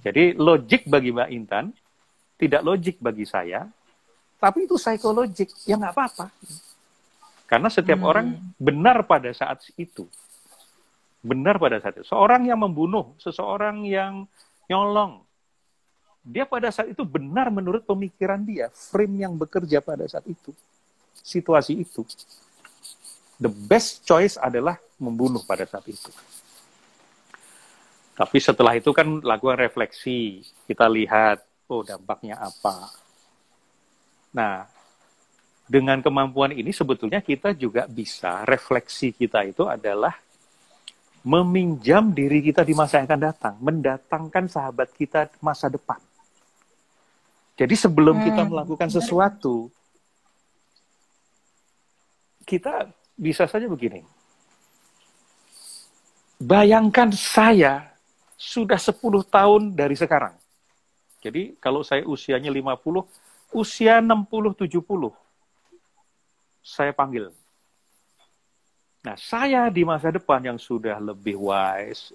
Jadi logik bagi Mbak Intan, tidak logik bagi saya, tapi itu psikologik, ya nggak apa-apa. Karena setiap orang benar pada saat itu. Benar pada saat itu. Seorang yang membunuh, seseorang yang nyolong, dia pada saat itu benar menurut pemikiran dia, frame yang bekerja pada saat itu, situasi itu. The best choice adalah membunuh pada saat itu. Tapi setelah itu kan lakukan refleksi, kita lihat, oh dampaknya apa. Nah, dengan kemampuan ini sebetulnya kita juga bisa, refleksi kita itu adalah meminjam diri kita di masa yang akan datang, mendatangkan sahabat kita masa depan. Jadi sebelum kita melakukan sesuatu, kita bisa saja begini. Bayangkan saya sudah 10 tahun dari sekarang. Jadi kalau saya usianya 50, usia 60, 70, saya panggil. Nah, saya di masa depan yang sudah lebih wise,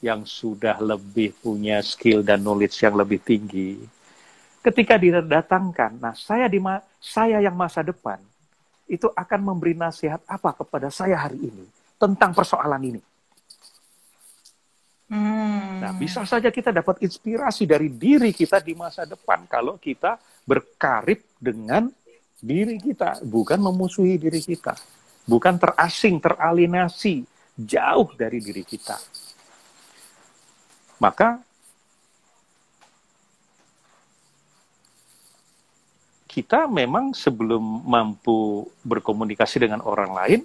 yang sudah lebih punya skill dan knowledge yang lebih tinggi, ketika didatangkan, nah saya yang masa depan, itu akan memberi nasihat apa kepada saya hari ini tentang persoalan ini. Nah, bisa saja kita dapat inspirasi dari diri kita di masa depan kalau kita berkarib dengan diri kita, bukan memusuhi diri kita, bukan terasing, teralienasi, jauh dari diri kita. Maka kita memang sebelum mampu berkomunikasi dengan orang lain,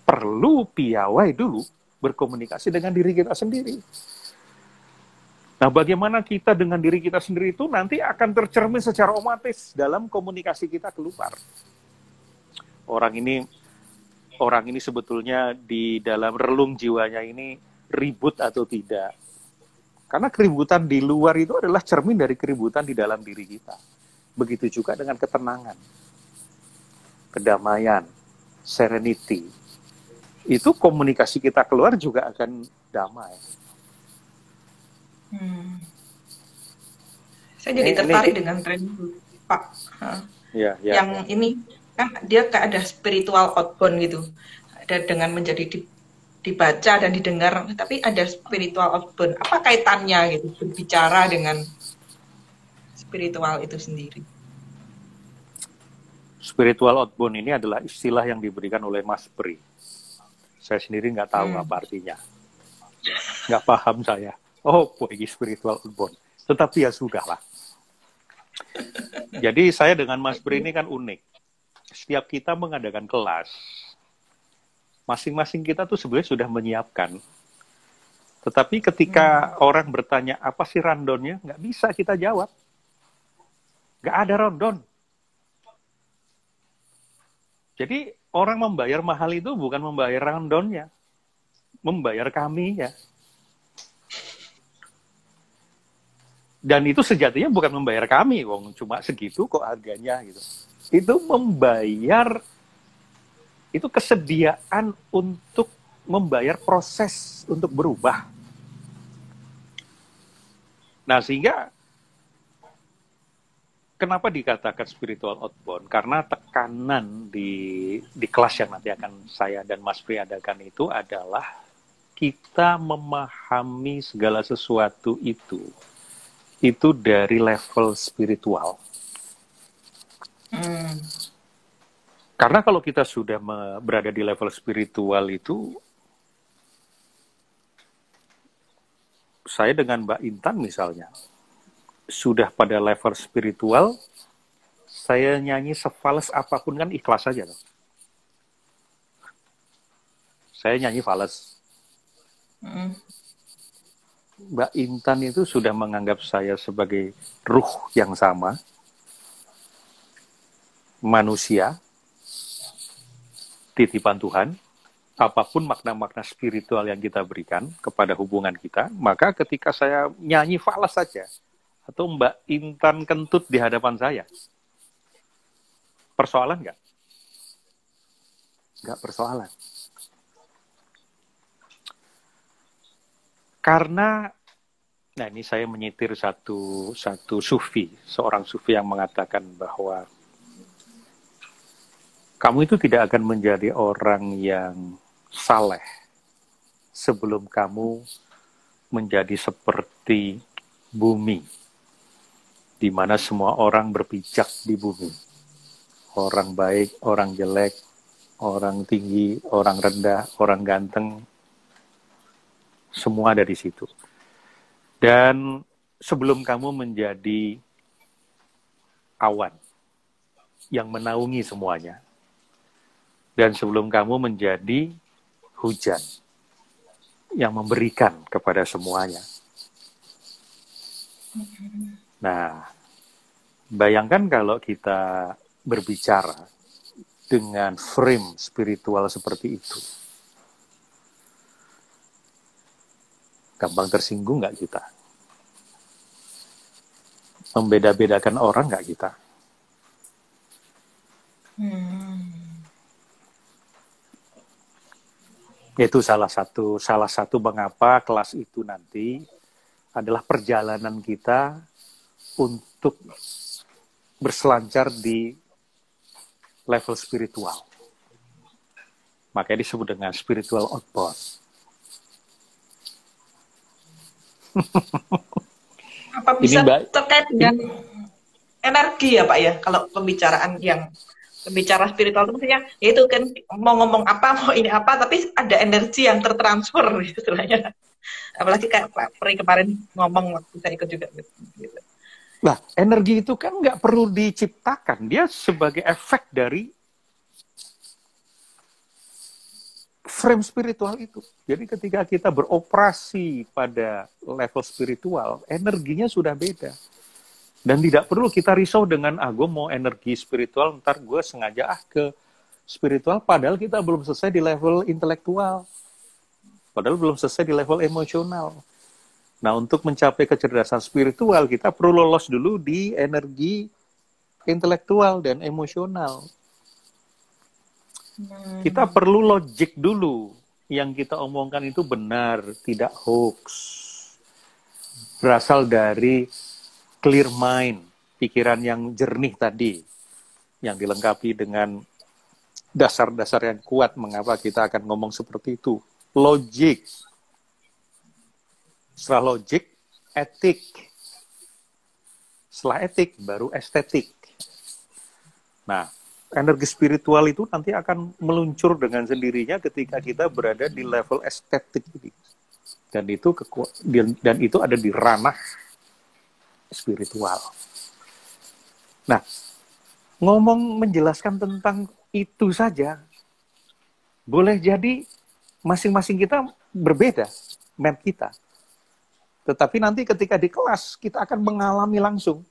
perlu piawai dulu berkomunikasi dengan diri kita sendiri. Nah, bagaimana kita dengan diri kita sendiri itu nanti akan tercermin secara otomatis dalam komunikasi kita keluar. Orang ini sebetulnya di dalam relung jiwanya ini ribut atau tidak. Karena keributan di luar itu adalah cermin dari keributan di dalam diri kita. Begitu juga dengan ketenangan, kedamaian, serenity. Itu komunikasi kita keluar juga akan damai. Saya jadi tertarik dengan tren Pak. Ya. Yang ini kan dia kayak ada spiritual outbound gitu. Ada dengan menjadi dibaca dan didengar, tapi ada spiritual outbound. Apa kaitannya gitu berbicara dengan spiritual itu sendiri? Spiritual outbound ini adalah istilah yang diberikan oleh Mas Pri. Saya sendiri nggak tahu apa artinya. Nggak paham saya. Oh, ini spiritual outbound. Tetapi ya sudahlah. Jadi saya dengan Mas Pri ini kan unik. Setiap kita mengadakan kelas, masing-masing kita tuh sebenarnya sudah menyiapkan. Tetapi ketika orang bertanya, apa sih randonnya? Nggak bisa kita jawab. Nggak ada randon. Jadi orang membayar mahal itu bukan membayar randonnya, membayar kami ya. Dan itu sejatinya bukan membayar kami, wong cuma segitu kok harganya gitu. Itu membayar, itu kesediaan untuk membayar proses untuk berubah. Nah, sehingga kenapa dikatakan spiritual outbound? Karena tekanan di kelas yang nanti akan saya dan Mas Pri adakan itu adalah kita memahami segala sesuatu itu dari level spiritual. Karena kalau kita sudah berada di level spiritual itu, saya dengan Mbak Intan misalnya, sudah pada level spiritual, saya nyanyi sefales apapun kan ikhlas saja. Saya nyanyi fales. Mbak Intan itu sudah menganggap saya sebagai ruh yang sama, manusia, titipan Tuhan, apapun makna-makna spiritual yang kita berikan kepada hubungan kita, maka ketika saya nyanyi falas saja, atau Mbak Intan kentut di hadapan saya, persoalan nggak? Nggak persoalan. Karena, nah ini saya menyitir satu sufi, seorang sufi yang mengatakan bahwa kamu itu tidak akan menjadi orang yang saleh sebelum kamu menjadi seperti bumi, di mana semua orang berpijak di bumi. Orang baik, orang jelek, orang tinggi, orang rendah, orang ganteng, semua ada di situ. Dan sebelum kamu menjadi awan yang menaungi semuanya, dan sebelum kamu menjadi hujan yang memberikan kepada semuanya. Nah, bayangkan kalau kita berbicara dengan frame spiritual seperti itu? Gampang tersinggung nggak kita? Membeda-bedakan orang nggak kita? Itu salah satu mengapa kelas itu nanti adalah perjalanan kita untuk berselancar di level spiritual. Makanya disebut dengan spiritual outbound. Apa bisa terkait dengan energi ya Pak ya? Kalau pembicara spiritual itu maksudnya, ya itu kan mau ngomong apa, mau ini apa, tapi ada energi yang tertransfer istilahnya. Apalagi kayak Pak Pri kemarin ngomong waktu saya ikut juga gitu. Nah, energi itu kan nggak perlu diciptakan, dia sebagai efek dari frame spiritual itu. Jadi ketika kita beroperasi pada level spiritual, energinya sudah beda. Dan tidak perlu kita risau dengan, gue mau energi spiritual, ntar gue sengaja ke spiritual, padahal kita belum selesai di level intelektual. Padahal belum selesai di level emosional. Nah, untuk mencapai kecerdasan spiritual, kita perlu lolos dulu di energi intelektual dan emosional. Kita perlu logik dulu. Yang kita omongkan itu benar, tidak hoax. Berasal dari clear mind, pikiran yang jernih tadi, yang dilengkapi dengan dasar-dasar yang kuat mengapa kita akan ngomong seperti itu. Logik. Setelah logik, etik. Setelah etik, baru estetik. Nah, energi spiritual itu nanti akan meluncur dengan sendirinya ketika kita berada di level estetik ini. Dan itu ada di ranah spiritual. Nah, ngomong menjelaskan tentang itu saja, boleh jadi masing-masing kita berbeda, map kita. Tetapi nanti ketika di kelas, kita akan mengalami langsung.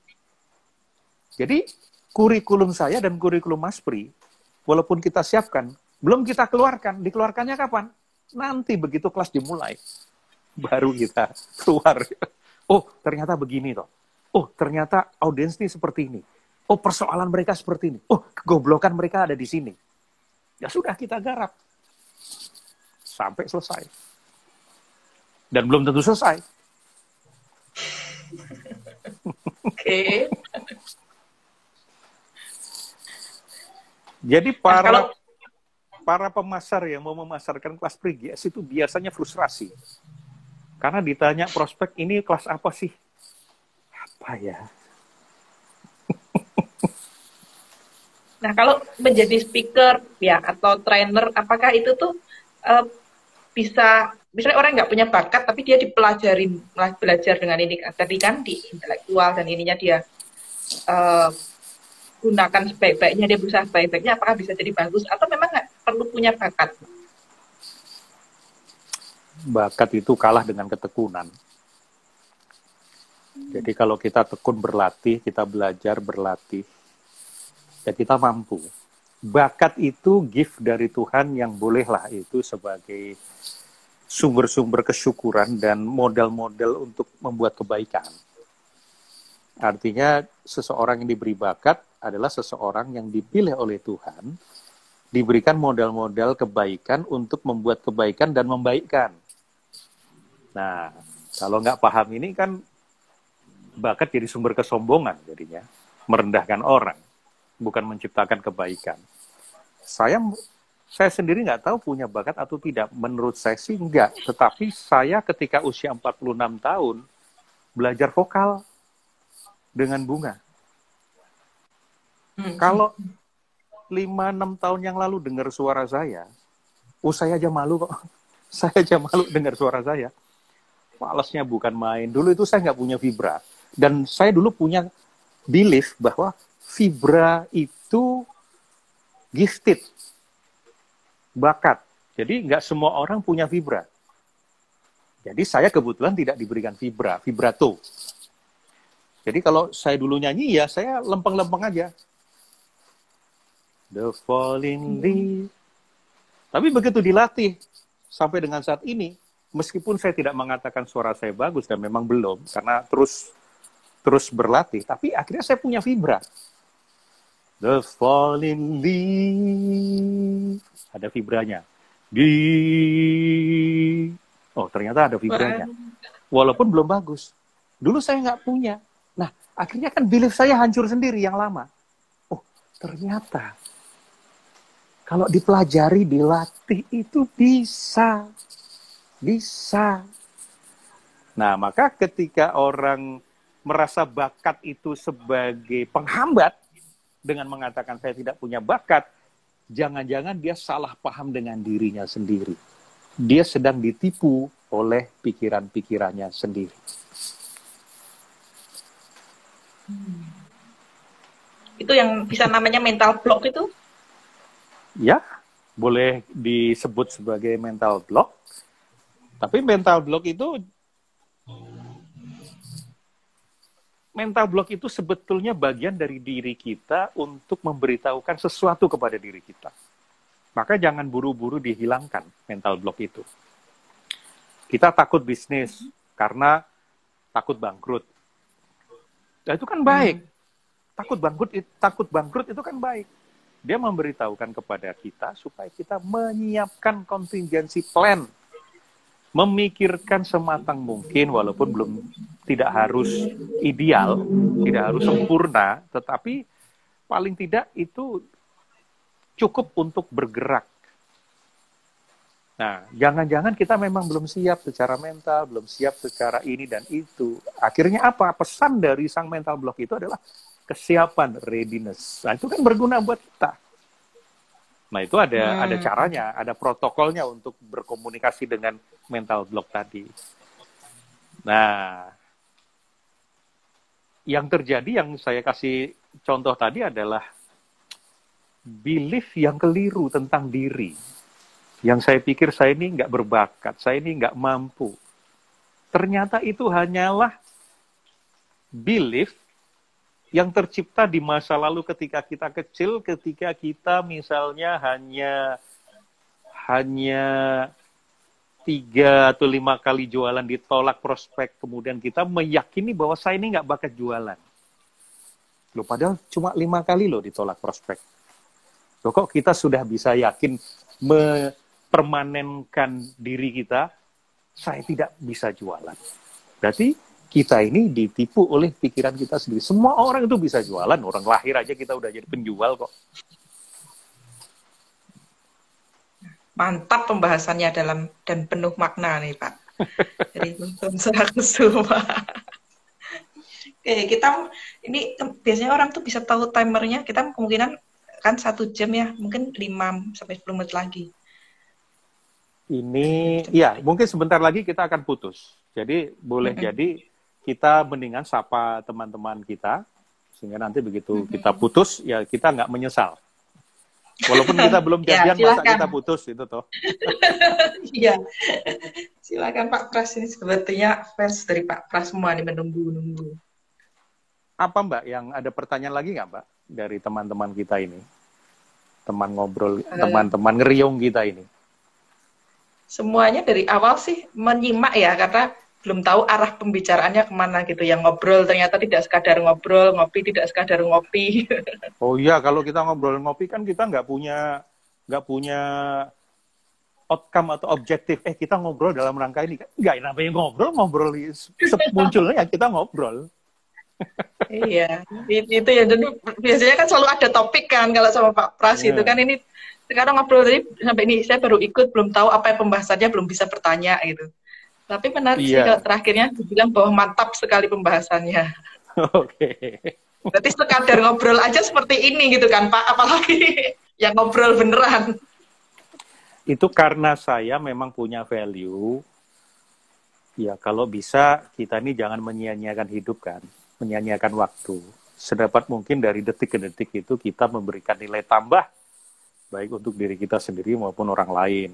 Jadi, kurikulum saya dan kurikulum Mas Pri, walaupun kita siapkan, belum kita keluarkan. Dikeluarkannya kapan? Nanti begitu kelas dimulai. Baru kita keluar. Oh, ternyata begini toh. Oh, ternyata audiens ini seperti ini. Oh, persoalan mereka seperti ini. Oh, kegoblokan mereka ada di sini. Ya sudah, kita garap. Sampai selesai. Dan belum tentu selesai. Oke. Jadi para pemasar yang mau memasarkan kelas Pri-GS itu biasanya frustrasi. Karena ditanya prospek, ini kelas apa sih? Apa ya? Nah, kalau menjadi speaker ya atau trainer, apakah itu tuh bisa, misalnya orang nggak punya bakat, tapi dia belajar dengan ini tadi kan di intelektual dan ininya dia gunakan sebaik-baiknya, dia berusaha sebaik-baiknya, apakah bisa jadi bagus atau memang nggak perlu punya bakat? Bakat itu kalah dengan ketekunan. Jadi kalau kita tekun berlatih, kita belajar berlatih, ya kita mampu. Bakat itu gift dari Tuhan yang bolehlah itu sebagai sumber-sumber kesyukuran dan modal-modal untuk membuat kebaikan. Artinya seseorang yang diberi bakat adalah seseorang yang dipilih oleh Tuhan, diberikan modal-modal kebaikan untuk membuat kebaikan dan membaikkan. Nah, kalau nggak paham ini kan bakat jadi sumber kesombongan jadinya, merendahkan orang, bukan menciptakan kebaikan. Saya sendiri nggak tahu punya bakat atau tidak. Menurut saya sih enggak. Tetapi saya ketika usia 46 tahun belajar vokal dengan bunga. Kalau 5-6 tahun yang lalu dengar suara saya, saya aja malu kok. Saya aja malu dengar suara saya. Malesnya bukan main. Dulu itu saya nggak punya vibra. Dan saya dulu punya belief bahwa vibra itu gifted. Bakat. Jadi nggak semua orang punya vibra. Jadi saya kebetulan tidak diberikan vibrato. Jadi kalau saya dulu nyanyi ya saya lempeng-lempeng aja. The falling leaf. Tapi begitu dilatih, sampai dengan saat ini, meskipun saya tidak mengatakan suara saya bagus, dan memang belum, karena terus berlatih, tapi akhirnya saya punya vibra. The falling leaf. Ada vibranya. Oh, ternyata ada vibranya. Walaupun belum bagus. Dulu saya nggak punya. Nah, akhirnya kan belief saya hancur sendiri yang lama. Oh, ternyata kalau dipelajari, dilatih itu bisa. Bisa. Nah, maka ketika orang merasa bakat itu sebagai penghambat, dengan mengatakan saya tidak punya bakat, jangan-jangan dia salah paham dengan dirinya sendiri. Dia sedang ditipu oleh pikiran-pikirannya sendiri. Itu yang bisa namanya mental block itu? Ya, boleh disebut sebagai mental block. Tapi mental block itu sebetulnya bagian dari diri kita untuk memberitahukan sesuatu kepada diri kita. Maka jangan buru-buru dihilangkan mental block itu. Kita takut bisnis karena takut bangkrut. Nah, itu kan baik. Takut bangkrut itu kan baik. Dia memberitahukan kepada kita supaya kita menyiapkan contingency plan. Memikirkan sematang mungkin, walaupun tidak harus ideal, tidak harus sempurna, tetapi paling tidak itu cukup untuk bergerak. Nah, jangan-jangan kita memang belum siap secara mental, belum siap secara ini dan itu. Akhirnya apa? Pesan dari sang mental block itu adalah kesiapan, readiness. Nah, itu kan berguna buat kita. Nah, itu ada caranya, ada protokolnya untuk berkomunikasi dengan mental block tadi. Nah, yang terjadi, yang saya kasih contoh tadi adalah belief yang keliru tentang diri. Yang saya pikir saya ini nggak berbakat, saya ini nggak mampu. Ternyata itu hanyalah belief yang tercipta di masa lalu ketika kita kecil, ketika kita misalnya hanya 3 atau 5 kali jualan ditolak prospek, kemudian kita meyakini bahwa saya ini nggak bakat jualan. Loh, padahal cuma 5 kali loh ditolak prospek. Loh, kok kita sudah bisa yakin mempermanenkan diri kita, saya tidak bisa jualan. Berarti kita ini ditipu oleh pikiran kita sendiri. Semua orang itu bisa jualan. Orang lahir aja kita udah jadi penjual kok. Mantap pembahasannya dalam dan penuh makna nih, Pak. Dari Serah Kusuma. Oke, kita ini biasanya orang tuh bisa tahu timernya. Kita kemungkinan kan 1 jam ya, mungkin 5 sampai 10 menit lagi. Ini, ya mungkin sebentar lagi kita akan putus. Jadi boleh jadi kita mendingan sapa teman-teman kita, sehingga nanti begitu kita putus, ya kita nggak menyesal. Walaupun kita belum jadian, masa kita putus, itu toh. Iya, silakan Pak Pras, ini sepertinya fans dari Pak Pras semua nih menunggu-nunggu. Apa Mbak, yang ada pertanyaan lagi nggak Mbak, dari teman-teman kita ini? Teman ngobrol, teman-teman ngeriung kita ini. Semuanya dari awal sih menyimak ya, karena belum tahu arah pembicaraannya kemana gitu. Yang ngobrol ternyata tidak sekadar ngobrol, ngopi tidak sekadar ngopi. Oh iya, kalau kita ngobrol ngopi kan kita nggak punya outcome atau objektif. Kita ngobrol dalam rangka ini. Nggak, namanya ngobrol semunculnya ya kita ngobrol. Iya, itu ya. Jadi biasanya kan selalu ada topik kan kalau sama Pak Pras itu kan. Ini sekarang ngobrol tadi sampai ini saya baru ikut, belum tahu apa yang pembahasannya, belum bisa bertanya gitu. Tapi menarik sih kalau terakhirnya dibilang bahwa mantap sekali pembahasannya. Oke. Berarti sekadar ngobrol aja seperti ini gitu kan Pak, apalagi yang ngobrol beneran. Itu karena saya memang punya value. Ya kalau bisa kita ini jangan menyia-nyiakan hidup kan, menyia-nyiakan waktu. Sedapat mungkin dari detik ke detik itu kita memberikan nilai tambah, baik untuk diri kita sendiri maupun orang lain.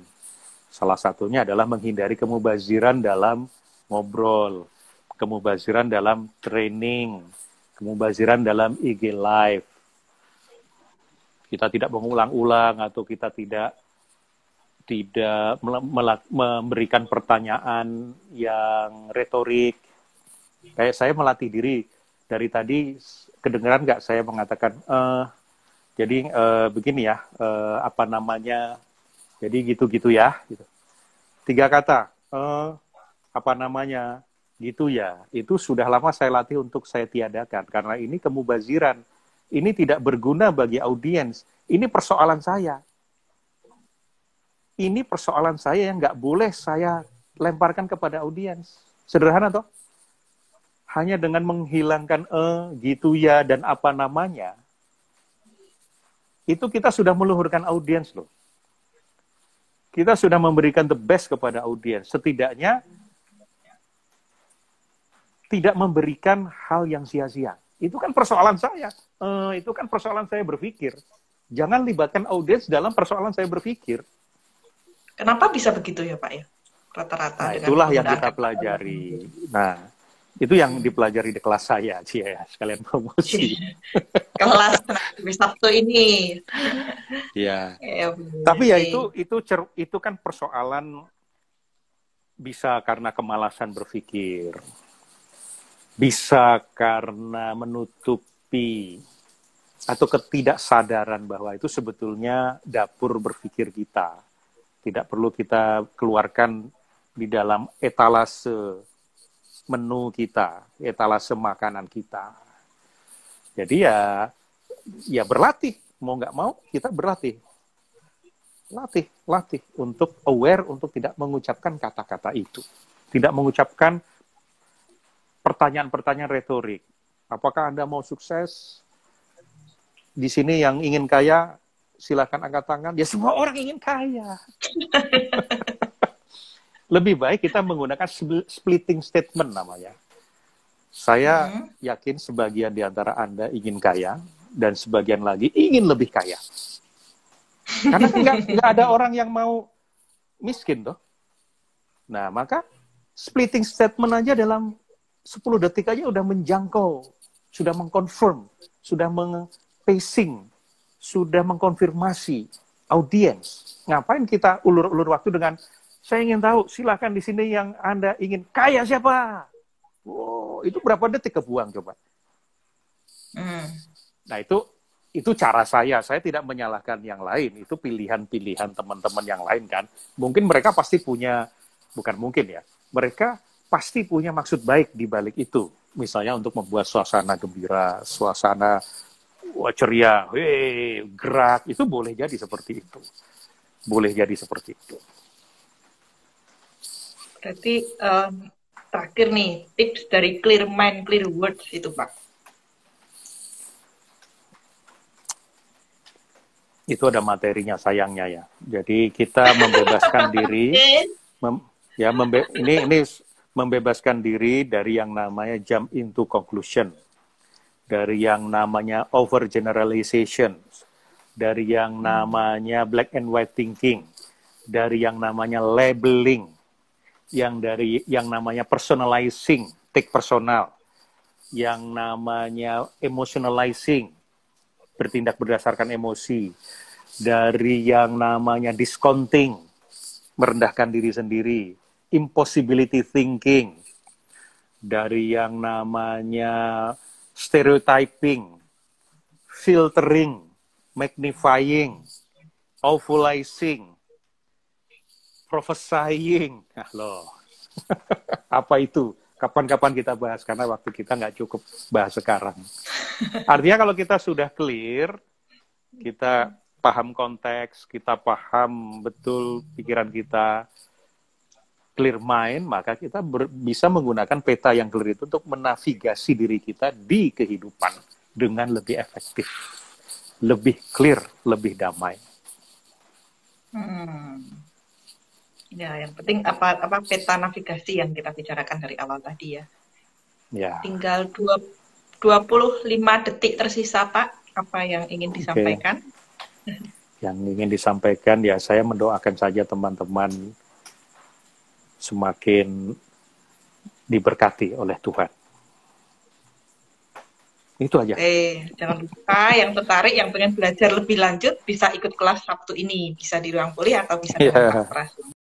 Salah satunya adalah menghindari kemubaziran dalam ngobrol, kemubaziran dalam training, kemubaziran dalam IG Live. Kita tidak mengulang-ulang atau kita tidak memberikan pertanyaan yang retorik. Kayak saya melatih diri dari tadi, kedengeran nggak saya mengatakan, jadi begini ya, apa namanya, jadi gitu-gitu ya. Gitu. 3 kata, apa namanya, gitu ya. Itu sudah lama saya latih untuk saya tiadakan, karena ini kemubaziran. Ini tidak berguna bagi audiens. Ini persoalan saya. Ini persoalan saya yang nggak boleh saya lemparkan kepada audiens. Sederhana toh? Hanya dengan menghilangkan gitu ya, dan apa namanya, itu kita sudah meluhurkan audiens loh. Kita sudah memberikan the best kepada audiens. Setidaknya tidak memberikan hal yang sia-sia. Itu kan persoalan saya. Itu kan persoalan saya berpikir. Jangan libatkan audiens dalam persoalan saya berpikir. Kenapa bisa begitu ya Pak ya? Rata-rata. Nah, itulah yang kita pelajari. Nah, itu yang dipelajari di kelas saya, ya, sekalian promosi. Kelas Sabtu ini. Ya. Tapi ya itu kan persoalan, bisa karena kemalasan berpikir, bisa karena menutupi atau ketidaksadaran bahwa itu sebetulnya dapur berpikir kita. Tidak perlu kita keluarkan di dalam etalase menu kita, etalase makanan kita. Jadi ya berlatih, mau nggak mau kita berlatih. Latih untuk aware, untuk tidak mengucapkan kata-kata itu. Tidak mengucapkan pertanyaan-pertanyaan retorik. Apakah Anda mau sukses? Di sini yang ingin kaya, silakan angkat tangan. Ya semua orang ingin kaya. Lebih baik kita menggunakan splitting statement namanya. Saya yakin sebagian di antara Anda ingin kaya, dan sebagian lagi ingin lebih kaya. Karena kan nggak ada orang yang mau miskin, toh. Nah, maka splitting statement aja dalam 10 detik aja udah menjangkau, sudah mengkonfirm, sudah meng-pacing, sudah mengkonfirmasi audiens. Ngapain kita ulur-ulur waktu dengan, saya ingin tahu, silakan di sini yang Anda ingin kaya siapa? Wow, itu berapa detik kebuang coba? Nah, itu cara saya tidak menyalahkan yang lain, itu pilihan-pilihan teman-teman yang lain kan. Mungkin mereka pasti punya, bukan mungkin ya, mereka pasti punya maksud baik di balik itu. Misalnya untuk membuat suasana gembira, suasana ceria, gerak, itu boleh jadi seperti itu. Boleh jadi seperti itu. Berarti terakhir nih, tips dari Clear Mind, Clear Words itu Pak. Itu ada materinya sayangnya ya. Jadi kita membebaskan diri, ini membebaskan diri dari yang namanya jump into conclusion, dari yang namanya overgeneralization, dari yang namanya black and white thinking, dari yang namanya labeling, dari yang namanya personalizing, take personal, yang namanya emotionalizing, bertindak berdasarkan emosi, dari yang namanya discounting, merendahkan diri sendiri, impossibility thinking, dari yang namanya stereotyping, filtering, magnifying, ovulizing, prophesying. Nah, loh. Apa itu? Kapan-kapan kita bahas, karena waktu kita nggak cukup bahas sekarang. Artinya kalau kita sudah clear, kita paham konteks, kita paham betul pikiran kita, clear mind, maka kita bisa menggunakan peta yang clear itu untuk menavigasi diri kita di kehidupan dengan lebih efektif, lebih clear, lebih damai. Ya, yang penting apa peta navigasi yang kita bicarakan dari awal tadi ya. Ya. Tinggal 25 detik tersisa Pak, apa yang ingin disampaikan? Yang ingin disampaikan ya, saya mendoakan saja teman-teman semakin diberkati oleh Tuhan. Itu aja. Jangan lupa yang tertarik, yang pengen belajar lebih lanjut bisa ikut kelas Sabtu ini, bisa di ruang kuliah atau bisa dengan Pak Pras.